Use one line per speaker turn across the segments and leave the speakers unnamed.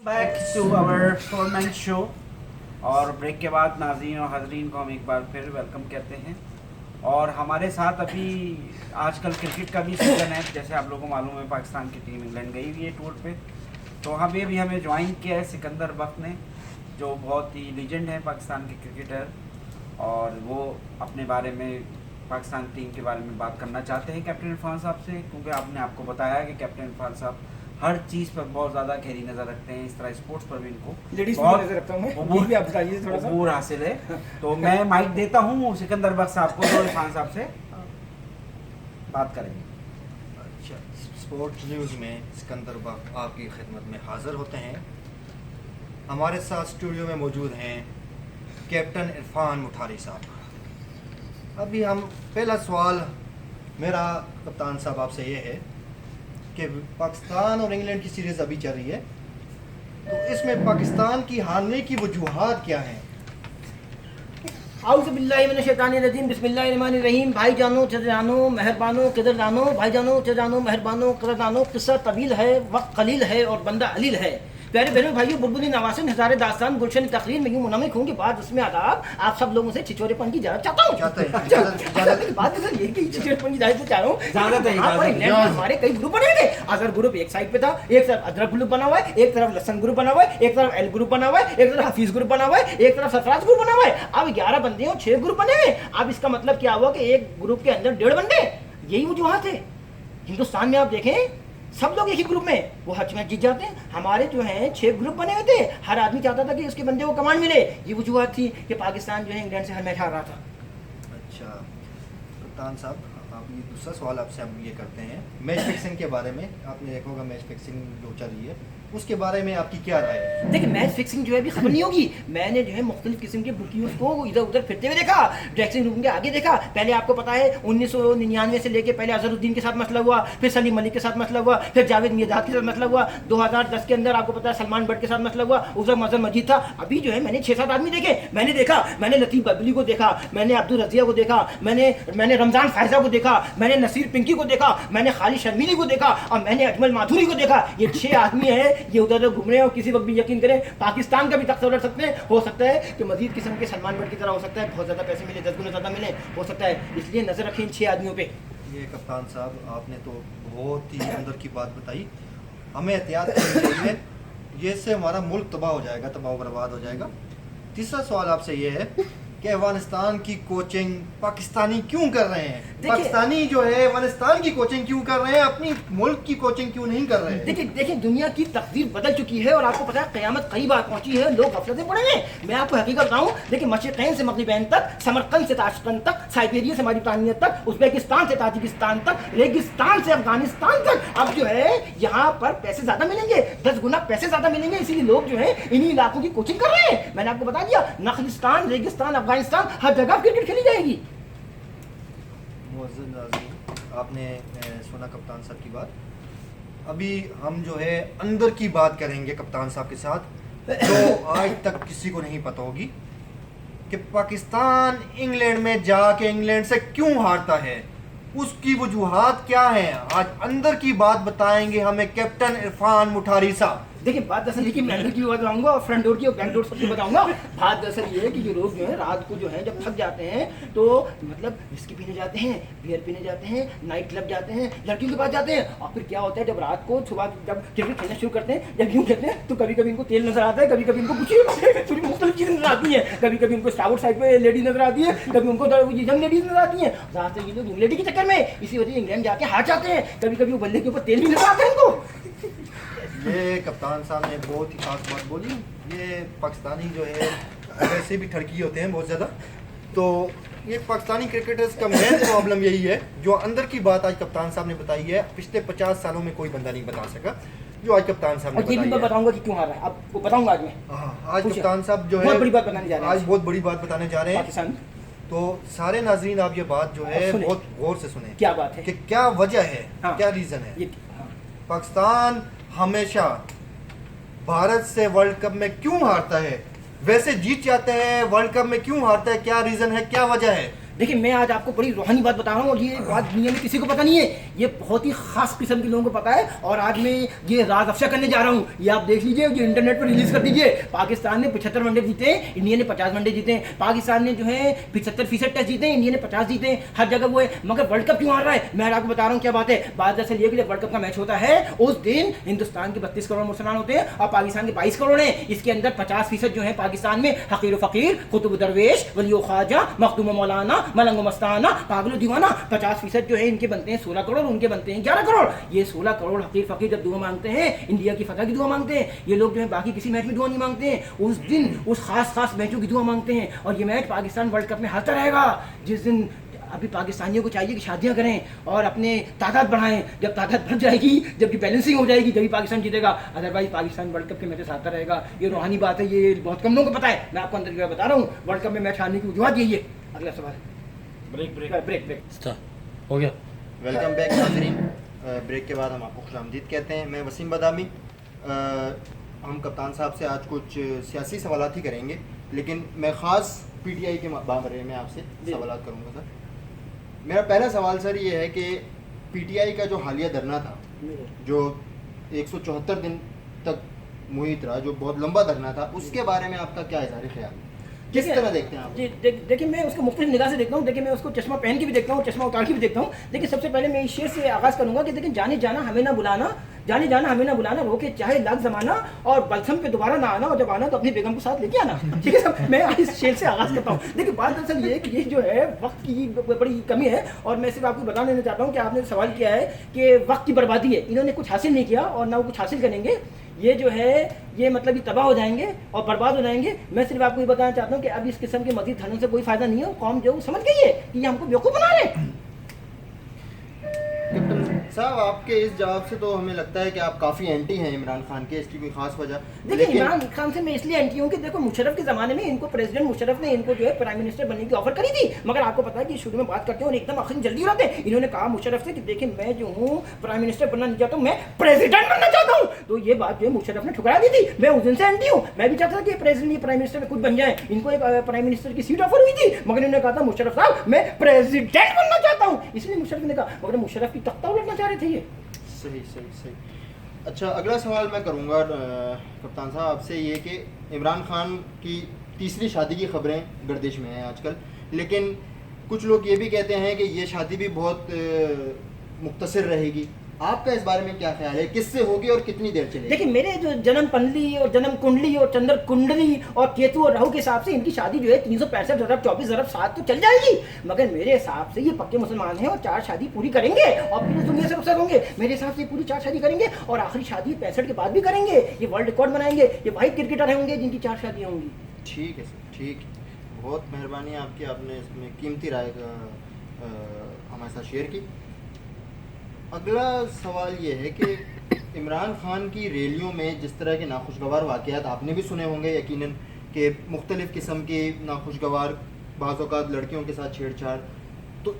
Back to our tournament show. और break के बाद नाज़रीन और हाज़रीन को हम एक बार फिर वेलकम कहते हैं। और हमारे साथ अभी आजकल क्रिकेट का भी सीज़न है, जैसे आप लोगों को मालूम है पाकिस्तान की टीम इंग्लैंड गई हुई है टूर पे। तो हमें ज्वाइन किया है सिकंदर बख्त ने, जो बहुत ही लीजेंड है पाकिस्तान के क्रिकेटर, और वो अपने बारे में पाकिस्तान टीम के बारे में बात करना चाहते हैं कैप्टन इरफान साहब से, क्योंकि आपने आपको बताया कि कैप्टन इरफान साहब हर चीज़ पर बहुत ज़्यादा गहरी नज़र रखते हैं। इस तरह स्पोर्ट्स पर भी इनको
लेडीज
बहुत
नजर रखता हूं मैं, ये भी आप बताइए थोड़ा सा।
अबूर हासिल है। तो मैं माइक देता हूँ सिकंदर बख्त साहब को, जो इरफान साहब से बात करेंगे।
अच्छा, स्पोर्ट्स न्यूज़ में सिकंदर बख्त आपकी खिदमत में हाज़िर होते हैं। हमारे साथ स्टूडियो में मौजूद हैं कैप्टन इरफान मुठारी साहब। अभी हम पहला सवाल मेरा कप्तान साहब आपसे ये है कि पाकिस्तान और इंग्लैंड की सीरीज़ अभी चल रही है, तो इसमें पाकिस्तान की हारने की वजूहात क्या हैं?
आउज़ बिल्लाहि मिनश शैतानिर रजीम, बिस्मिल्लाहिर रहमानिर रहीम। भाईजानो, चचाजानो, मेहरबानो, किदरदानो, भाईजानो, चचाजानो, मेहरबानो, किदरदानो, किस्सा तवील है, वक्त कलील है और बंदा अलील है। प्यारे बहनों भाइयों, बुलबुली नवासिन, हज़ारे दास्तान, गुलशन तकरीर में यूँ मुनमिक हूँ कि बाद उसमें आदाब आप सब लोगों से छिछोरेपन की इजाज़त चाहता हूँ। बात सर ये कि छिछोरेपन की इजाज़त चाह रहा हूँ। हमारे कई ग्रुप बने थे। अजहर ग्रुप एक साइड पे था, एक तरफ अदरक ग्रुप बना हुआ है, एक तरफ लहसन ग्रुप बना हुआ है, एक तरफ एल ग्रुप बना हुआ है, एक तरफ हफीज ग्रुप बना हुआ है, एक तरफ सरफराज ग्रुप बना हुआ है। अब 11 बंदे और 6 ग्रुप बने हुए। अब इसका मतलब क्या हुआ कि एक ग्रुप के अंदर 1.5 बंदे। यही वजूहात है। हिंदुस्तान में आप देखें सब लोग एक ही ग्रुप में वो हर मैच जीत जाते हैं। हमारे जो हैं 6 ग्रुप बने हुए थे, हर आदमी चाहता था कि उसके बंदे को कमांड मिले। ये वजूहत थी कि पाकिस्तान जो है इंग्लैंड से हर मैच हार रहा था।
अच्छा कप्तान साहब, आप ये दूसरा सवाल आपसे हम ये करते हैं मैच फिक्सिंग के बारे में। आपने देखा होगा मैच फिक्सिंग जो चल रही है, उसके बारे में आपकी क्या राय है?
देखिए, मैच फिक्सिंग जो है अभी खत्म नहीं होगी। मैंने जो है मुख्तलिफ किस्म के बुकियों को इधर उधर फिरते हुए देखा, ड्रेसिंग रूम के आगे देखा। पहले आपको पता है 1999 से लेके पहले अजहरुद्दीन के साथ मसला हुआ, फिर सलीम मलिक के साथ मसला हुआ, फिर जावेद मियादाद के साथ मसला हुआ। 2010 के अंदर आपको पता है सलमान बट के साथ मसला हुआ, उस वक्त मजहर मजीद था। अभी जो है मैंने 6-7 आदमी देखे। मैंने लतीफ़ बबली को देखा, मैंने अब्दुल रज़िया को देखा, मैंने रमज़ान फायजा को देखा, मैंने नसीर पिंकी को देखा, मैंने खालिद शर्मीली को देखा और मैंने अजमल माथुरी को देखा। ये 6 आदमी है, ये उधर उधर घूम रहे हैं और किसी वक्त भी यकीन करें पाकिस्तान का भी तख्ता उलट सकते हैं। हो सकता है कि मजीद किस्म के सलमान बट की तरह हो सकता है, बहुत ज़्यादा पैसे मिले, 10 गुना ज़्यादा मिले, हो सकता है। इसलिए नजर रखें इन 6 आदमियों पे।
ये कप्तान साहब आपने तो बहुत ही अंदर की बात बताई। हमें एहतियात करनी चाहिए, ये से हमारा मुल्क तबाह हो जाएगा, तबाह बर्बाद हो जाएगा। तीसरा सवाल आपसे ये है कि अफगानिस्तान की कोचिंग पाकिस्तानी क्यों कर रहे हैं? पाकिस्तानी जो है अफगानिस्तान की कोचिंग क्यों कर रहे हैं, अपनी मुल्क की कोचिंग क्यों नहीं कर रहे हैं?
देखिए दुनिया की तकदीर बदल चुकी है और आपको पता है क़यामत करीब आ पहुंची है। लोग गफलत में पड़े हैं। मैं आपको हकीकत बताऊं, देखिए मशरिक़ैन से मग़रिबैन तक, समरकंद से ताशकंद तक, साइबेरिया से मॉरिटानिया तक, उज़्बेकिस्तान से ताजिकिस्तान तक, रेगिस्तान से अफगानिस्तान तक, अब जो है यहाँ पर पैसे ज़्यादा मिलेंगे, 10 गुना पैसे ज़्यादा मिलेंगे। इसीलिए लोग जो है इन्हीं इलाकों की कोचिंग कर रहे हैं। मैंने आपको बता दिया, नखलिस्तान, रेगिस्तान, अफगानिस्तान, हर जगह क्रिकेट खेली जाएगी।
मुअज़्ज़िज़ नाज़रीन, आपने सुना कप्तान साहब की बात। अभी हम जो है अंदर की बात करेंगे कप्तान साहब के साथ, जो आज तक किसी को नहीं पता होगी कि पाकिस्तान इंग्लैंड में जाके इंग्लैंड से क्यों हारता है, उसकी वजूहात क्या हैं। आज अंदर की बात बताएंगे हमें कैप्टन इरफान मुठारी साहब।
देखिए बात दरअसल ये कि मैं अंदर की भी बताऊंगा और फ्रंट डोर की और बैक डोर सबकी बताऊंगा। बात दरअसल ये है कि ये लोग जो है रात को जो है जब थक जाते हैं तो मतलब विस्की पीने जाते हैं, बियर पीने जाते हैं, नाइट क्लब जाते हैं, लड़कियों के पास जाते हैं। और फिर क्या होता है, जब रात को सुबह जब क्रिकेट खेलना शुरू करते हैं, जब यूँ कहते हैं तो कभी कभी इनको तेल नजर आता है, कभी कभी इनको कुछ थोड़ी मुख्तलिफ चीज़ें नजर आती हैं, कभी कभी उनको स्टाउट साइड पे लेडी नजर आती है, कभी उनको यंग लेडीज नजर आती हैं। ज़्यादातर ये लोग यंग लेडी के चक्कर में इसी वजह से इंग्लैंड जाके हार जाते हैं। कभी कभी वो बल्ले के ऊपर तेल भी नजर आता है इनको।
ये कप्तान साहब ने बहुत ही खास बात बोली। ये पाकिस्तानी जो है वैसे भी ठरकी होते हैं बहुत ज़्यादा, तो ये पाकिस्तानी क्रिकेटर्स का मेन प्रॉब्लम यही है। जो अंदर की बात आज कप्तान साहब ने बताई है, पिछले 50 सालों में कोई बंदा नहीं बता सका जो आज कप्तान साहब ने बताई है।
बताऊंगा कि क्यों हार रहा है, अब वो बताऊंगा आज मैं।
आज कप्तान साहब जो है
बहुत बड़ी बात बताने जा रहे हैं,
आज बहुत बड़ी बात बताने जा रहे हैं। तो सारे नाज़रीन आप ये बात जो है बहुत गौर से सुने।
क्या बात है
कि क्या वजह है, क्या रीज़न है। पाकिस्तान हमेशा भारत से वर्ल्ड कप में क्यों हारता है? वैसे जीत जाते हैं, वर्ल्ड कप में क्यों हारता है? क्या रीज़न है, क्या वजह है?
देखिए मैं आज आपको बड़ी रूहानी बात बता रहा हूँ और ये बात दुनिया में किसी को पता नहीं है, ये बहुत ही खास किस्म के लोगों को पता है। और आज मैं ये राज अफशा करने जा रहा हूँ, ये आप देख लीजिए, ये इंटरनेट पर रिलीज कर दीजिए। पाकिस्तान ने 75 वनडे जीते, इंडिया ने 50 वनडे जीते। पाकिस्तान ने जो है 75% टेस्ट जीते, इंडिया ने 50 जीते। हर जगह वो है, मगर वर्ल्ड कप क्यों हार रहा है? मैं आपको बता रहा हूँ क्या बात है। बात दरअसल ये कि जब वर्ल्ड कप का मैच होता है उस दिन हिंदुस्तान के 32 करोड़ मुसलमान होते हैं और पाकिस्तान के 22 करोड़ हैं। इसके अंदर 50% जो है पाकिस्तान में हकीर फकीर, कुतुब दरवेश, वलियो ख्वाजा, मखदूम मौलाना, मलंग मस्ताना, पागलो दीवाना, 50% जो है इनके बनते हैं 16 करोड़, उनके बनते हैं 11 करोड़। ये 16 करोड़ हकीर फकीर जब दुआ मांगते हैं, इंडिया की फतह की दुआ मांगते हैं, ये लोग जो है बाकी किसी मैच में दुआ नहीं मांगते हैं, उस दिन उस खास मैचों की दुआ मांगते हैं। और ये मैच पाकिस्तान वर्ल्ड कप में हारता रहेगा। जिस दिन अभी पाकिस्तानियों को चाहिए कि शादियां करें और अपने तादाद बढ़ाएं, जब तादाद बढ़ जाएगी, जबकि बैलेंसिंग हो जाएगी, जब पाकिस्तान जीतेगा। अदरवाइज पाकिस्तान वर्ल्ड कप के मैचेस हारता रहेगा। ये रूहानी बात है, ये बहुत कम लोगों को पता है। मैं आपको अंदर की बात बता रहा हूँ, वर्ल्ड कप में मैच हारने की वजूहत यही है। अगला सवाल, ब्रेक
हो गया।
वेलकम बैक नाज़रीन। ब्रेक के बाद हम आपको खुशामदीद कहते हैं। मैं वसीम बदामी। हम कप्तान साहब से आज कुछ सियासी सवाल ही करेंगे, लेकिन मैं ख़ास PTI के बारे में आपसे सवाल करूँगा सर। मेरा पहला सवाल सर ये है कि PTI का जो हालिया धरना था, जो 174 दिन तक मुहित रहा, जो बहुत लंबा धरना था, उसके बारे में आपका क्या इज़हार ख्याल है? किस तरह देखते हैं आप?
देखिए मैं उसको मुख्तलिफ निगाह से देखता हूँ। देखिए मैं उसको चश्मा पहन के भी देखता हूँ, चश्मा उतार के भी देखता हूँ। देखिए सबसे पहले मैं इस शेर से आगाज़ करूँगा कि देखिए जाने जाना हमें ना बुलाना, जाने जाना हमें ना बुलाना, रोके चाहे लाख जमाना, और बलसम पे दोबारा ना आना, और जब आना तो अपनी बेगम को साथ लेके आना। ठीक है सर, मैं इस शेर से आगाज़ करता हूँ। देखिए बात दरअसल ये है कि ये जो है वक्त की बड़ी कमी है, और मैं सिर्फ आपको बता देना चाहता हूँ कि आपने सवाल किया है कि वक्त की बर्बादी है। इन्होंने कुछ हासिल नहीं किया और ना वो कुछ हासिल करेंगे। ये जो है ये मतलब ये तबाह हो जाएंगे और बर्बाद हो जाएंगे। मैं सिर्फ आपको ये बताना चाहता हूँ कि अब इस किस्म के मजीद धरनों से कोई फायदा नहीं है। कौम जो समझ गई है कि ये हमको बेवकूफ़ बना रहे हैं।
कैप्टन साहब, आपके इस जवाब से तो हमें लगता है कि आप काफ़ी एंटी हैं इमरान खान के। इसकी कोई खास वजह?
देखिए इमरान खान से मैं इसलिए एंटी हूँ कि देखो मुशर्रफ के ज़माने में इनको प्रेसिडेंट मुशर्रफ ने इनको जो है प्राइम मिनिस्टर बनने की ऑफर करी थी, मगर आपको पता है कि शुरू में बात करते हैं और एकदम आखिर जल्दी उड़ाते हैं। इन्होंने कहा मुशर्रफ से कि देखिए मैं जो हूँ प्राइम मिनिस्टर बनना नहीं चाहता हूँ, मैं प्रेसिडेंट बनना चाहता हूँ। तो ये बात जो है मुशर्रफ ने ठुकरा दी थी। मैं उस दिन से एंटी हूँ। मैं भी चाहता था कि प्रेसिडेंट प्राइम मिनिस्टर में खुद बन जाए। इनको एक प्राइम मिनिस्टर की सीट ऑफर हुई थी, मगर इन्होंने कहा था मुशर्रफ साहब मैं प्रेसिडेंट बनना चाहता हूँ, इसलिए मुशर्रफ ने कहा, मगर मुशर्रफ की तख्ता उलटना चाह रहे थे ये।
सही। अच्छा, अगला सवाल मैं करूंगा कप्तान साहब आपसे, ये कि इमरान खान की तीसरी शादी की खबरें गर्दिश में हैं आजकल, लेकिन कुछ लोग ये भी कहते हैं कि ये शादी भी बहुत मुख्तसर रहेगी। आपका इस बारे में क्या ख्याल है? किससे होगी और कितनी देर चलेगी?
देखिए मेरे जो जन्म पंडली और जन्म कुंडली और चंद्र कुंडली और केतु और राहु के हिसाब से इनकी शादी जो है 365 अरब 24 अरब 7 तो चल जाएगी, मगर मेरे हिसाब से ये पक्के मुसलमान हैं और 4 शादी पूरी करेंगे और फिर इस दुनिया से रुखसत होंगे। मेरे हिसाब से पूरी 4 शादी करेंगे और आखिरी शादी 65 के बाद भी करेंगे। ये वर्ल्ड रिकॉर्ड बनाएंगे। ये वाहिद क्रिकेटर होंगे जिनकी 4 शादियाँ होंगी।
ठीक है सर, ठीक। बहुत मेहरबानी आपकी, आपने इसमें कीमती राय हमारे साथ शेयर की। अगला सवाल ये है कि इमरान खान की रैलियों में जिस तरह के नाखुशगवार वाक़यात आपने भी सुने होंगे यकीनन, कि मुख्तलिफ़ किस्म के नाखुशगवार बाज़ औक़ात लड़कियों के साथ छेड़छाड़, तो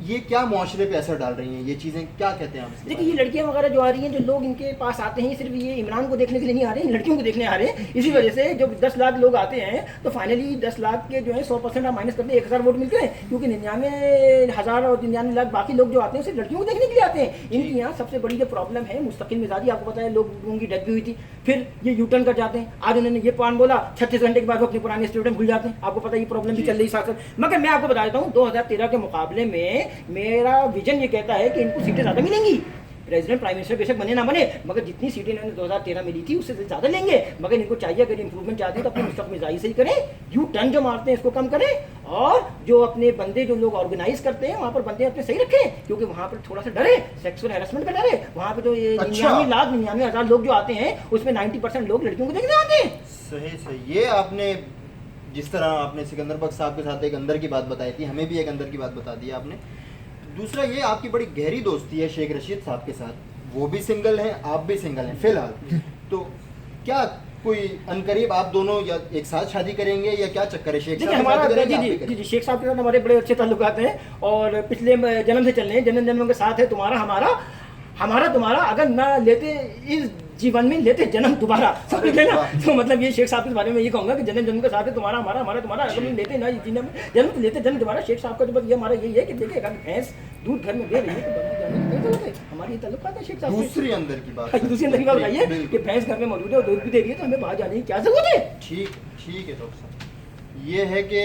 ये क्या माशरे पे असर डाल रही हैं? ये चीज़ें क्या कहते हैं आप?
देखिए ये लड़कियां वगैरह जो आ रही हैं, जो लोग इनके पास आते हैं, सिर्फ ये इमरान को देखने के लिए नहीं आ रहे हैं, लड़कियों को देखने आ रहे हैं। इसी वजह से जब 10 लाख लोग आते हैं तो फाइनली 10 लाख के जो है 100% आप माइनस करते हैं 1000 वोट मिलते हैं, क्योंकि 99,000 और 99 लाख बाकी लोग जो आते हैं सिर्फ लड़कियों को देखने के लिए आते हैं। इनकी यहाँ सबसे बड़ी जो प्रॉब्लम है मुस्तकिल मिजाजी। आपको पता है लोगों की डेथ भी हुई थी, फिर ये यू टर्न कर जाते हैं। आज उन्होंने ये प्लान बोला, 36 घंटे के बाद वो अपने पुराने स्टूडेंट भूल जाते हैं। आपको पता है ये प्रॉब्लम भी चल रही साथ साथ। मगर मैं आपको बता देता हूँ 2013 के मुकाबले में मेरा विजन ये कहता है कि इनको सीटें ज़्यादा मिलेंगी। प्रेसिडेंट प्राइम मिनिस्टर बेशक बने ना बने, मगर जितनी सीटें इन्होंने 2013 में ली थी उससे ज़्यादा लेंगे। मगर इनको चाहिए अगर इंप्रूवमेंट चाहते हैं तो अपने मुस्तक़बिल मिजाजी से ही करें, यू टर्न जो मारते हैं इसको कम करें, और जो अपने बंदे जो लोग ऑर्गेनाइज करते हैं वहाँ पर बंदे अपने सही रखें, क्योंकि वहाँ पर थोड़ा सा डर है, सेक्सुअल हैरेसमेंट का डर है। वहाँ पर जो 99,99,000 लोग जो आते हैं उसमें 90% लोग लड़कियों को देखने आते हैं।
सही। ये आपने जिस तरह आपने सिकंदर बख्श साहब के साथ एक अंदर की बात बताई थी, हमें भी एक अंदर की बात बता दी आपने। दूसरा ये आपकी बड़ी गहरी दोस्ती है शेख रशीद साहब के साथ, वो भी सिंगल हैं, आप भी सिंगल हैं फिलहाल, तो क्या कोई अनकरीब आप दोनों या एक साथ शादी करेंगे या क्या चक्कर है? शेख साहब
हमारा जी शेख साहब के साथ हमारे बड़े अच्छे ताल्लुकात हैं और पिछले जन्म से चल रहे हैं, जन्म जन्मों के साथ है। तुम्हारा हमारा तुम्हारा, अगर ना लेते इस जीवन में लेते जन्म दोबारा, समझ गए ना। तो मतलब ये शेख साहब के बारे में ये कहूँगा कि जन्म जन्म का साथ है तुम्हारा हमारा, हमारा तुम्हारा, अगर हम लेते ना जन्म लेते जन्म दोबारा। शेख साहब का तो बस ये हमारा यही है कि देखिए अगर भैंस दूध घर में दे रही है तो हमारी ताल्लुकात है शेख साहब से।
दूसरी अंदर की बात
दूसरी अंदर की बात बताइए कि भैंस घर में मौजूद है और दूध भी दे रही है तो हमें बाहर जाने की क्या जरूरत है।
ठीक है डॉक्टर साहब, ये है कि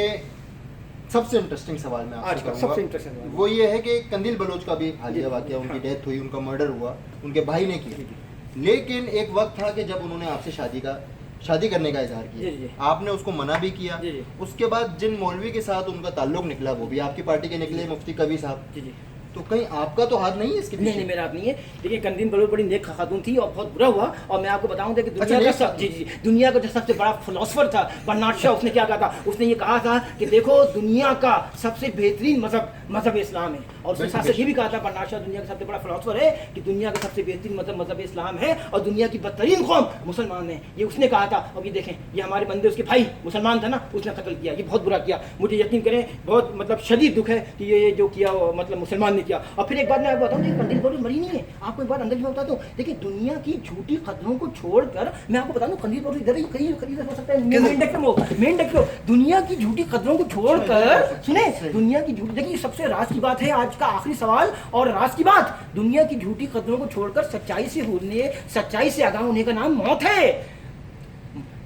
सबसे इंटरेस्टिंग सवाल मैं
आज
आपसे
का
करूंगा,
सबसे इंटरेस्टिंग सवाल।
वो ये है कि कंदील बलोच का भी हालिया
जी,
वाकया, उनकी
हाँ।
डेथ हुई, उनका मर्डर हुआ, उनके भाई ने किया। लेकिन एक वक्त था कि जब उन्होंने आपसे शादी करने का इजहार
जी, जी।
किया, आपने उसको मना भी किया।
जी, जी।
उसके बाद जिन मौलवी के साथ उनका ताल्लुक निकला वो भी आपकी पार्टी के निकले, मुफ्ती कबीर साहब।
जी जी।
तो कहीं आपका तो हाथ नहीं है इसके
नहीं
पीछे?
नहीं मेरा आप नहीं है। देखिए कंदील बलोच बड़ी नेक खातून थी और बहुत बुरा हुआ। और मैं आपको बताऊं कि दुनिया
अच्छा,
का
नेक
सब जी जी दुनिया का जो सबसे बड़ा फिलोसफर था बर्नार्ड शॉ, उसने क्या कहा था, उसने ये कहा था कि देखो दुनिया का सबसे बेहतरीन मजहब इस्लाम है। और उसने साथ साथ ये भी कहा था बर्नार्ड शॉ, दुनिया का सबसे बड़ा फिलोसफर है, कि दुनिया का सबसे बेहतरीन मजहब इस्लाम है और दुनिया की बदतरीन कौम मुसलमान है। ये उसने कहा था। और ये देखें ये हमारे बंदे, उसके भाई मुसलमान था ना, उसने कत्ल किया। ये बहुत बुरा किया, मुझे यकीन करें बहुत मतलब शदीद दुख है कि ये जो किया वो मतलब मुसलमान ने किया। और फिर एक बात मैं आपको बताऊं, कंदील बलोच मरी नहीं है। आपको एक बात अंदर में बताता हूँ, देखिए दुनिया की झूठी खबरों को छोड़कर मैं आपको बता दूं कंदील बलोच इधर ही कहीं हो सकता है मेन डेस्क दुनिया की झूठी खबरों को छोड़कर सुने, दुनिया की झूठी, देखिए सबसे राज की बात है आज का आखिरी सवाल और राज की बात, दुनिया की झूठी खबरों को छोड़कर सच्चाई से आगाह होने का नाम मौत है।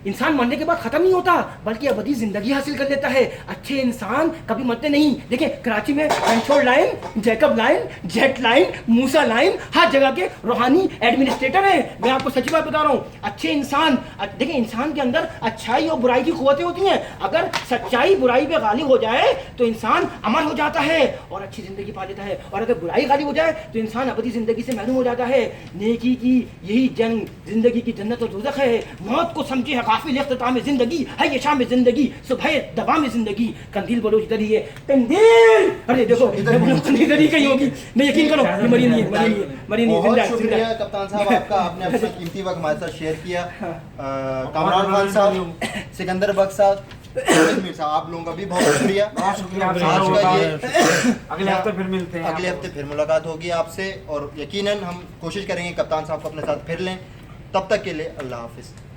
इंसान मरने के बाद खत्म नहीं होता बल्कि अबदी जिंदगी हासिल कर लेता है। अच्छे इंसान कभी मरते नहीं। देखिए कराची में Ranchhor line, Jacob line, Jut line, Musa line, हर जगह के रूहानी एडमिनिस्ट्रेटर हैं। मैं आपको सच्ची बात बता रहा हूँ, अच्छे इंसान, देखिए इंसान के अंदर अच्छाई और बुराई की कुव्वतें होती हैं। अगर सच्चाई बुराई पे गालिब हो जाए तो इंसान अमर हो जाता है और अच्छी जिंदगी पा लेता है, और अगर बुराई गालिब हो जाए तो इंसान अबदी जिंदगी से महरूम हो जाता है। नेकी की यही जंग जिंदगी की जन्नत और दोज़ख है। मौत को समझे है काफिल इख्तिताम में जिंदगी है, ये शाम में जिंदगी, सुबह दवा में जिंदगी। कंदील बलोच इधर ही है। कंदील, अरे देखो कंदील इधर ही कहीं होगी, मैं यकीन करो ये मरी नहीं है,
बहुत
जिंदा
शुक्रिया कप्तान साहब आपका, आपने अपना कीमती वक्त हमारे साथ शेयर किया। कामरान खान साहब, सिकंदर बख्श साहब, मीर साहब, आप लोगों का भी बहुत शुक्रिया।
बहुत शुक्रिया
आज का ये
अगले हफ्ते फिर मिलते हैं।
अगले हफ्ते फिर मुलाकात होगी आपसे और यकीनन हम कोशिश करेंगे कप्तान साहब को अपने साथ फिर लें। तब तक के लिए अल्लाह हाफिज़।